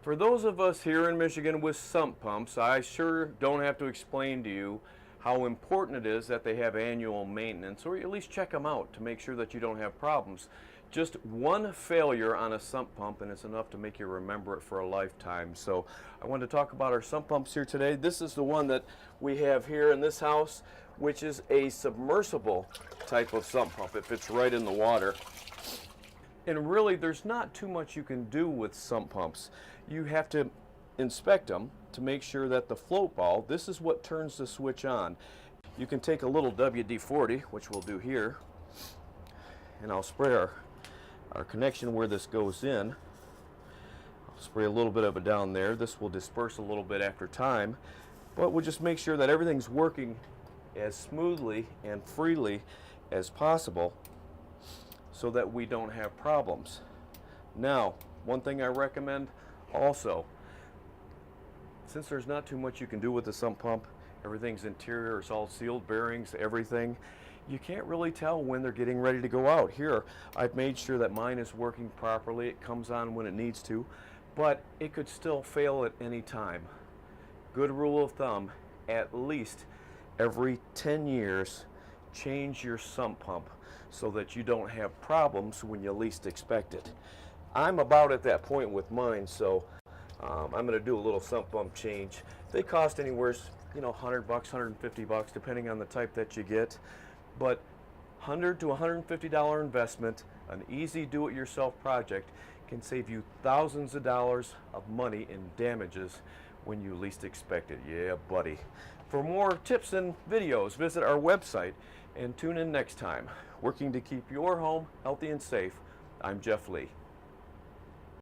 For those of us here in Michigan with sump pumps, I sure don't have to explain to you how important it is that they have annual maintenance, or at least check them out to make sure that you don't have problems. Just one failure on a sump pump and it's enough to make you remember it for a lifetime. So I wanted to talk about our sump pumps here today. This is the one that we have here in this house, which is a submersible type of sump pump. It fits right in the water. And really, there's not too much you can do with sump pumps. You have to inspect them to make sure that the float ball, this is what turns the switch on. You can take a little WD-40, which we'll do here, and I'll spray our connection where this goes in. I'll spray a little bit of it down there. This will disperse a little bit after time, but we'll just make sure that everything's working as smoothly and freely as possible so that we don't have problems. Now, one thing I recommend also, since there's not too much you can do with the sump pump, everything's interior, it's all sealed, bearings, everything, you can't really tell when they're getting ready to go out. Here, I've made sure that mine is working properly. It comes on when it needs to, but it could still fail at any time. Good rule of thumb, at least every 10 years, change your sump pump so that you don't have problems when you least expect it. I'm about at that point with mine, so I'm going to do a little sump pump change. They cost anywhere, $100, $150, depending on the type that you get. But $100 to $150 investment, an easy do-it-yourself project, can save you thousands of dollars of money in damages when you least expect it. Yeah, buddy. For more tips and videos, visit our website and tune in next time. Working to keep your home healthy and safe, I'm Jeff Lee.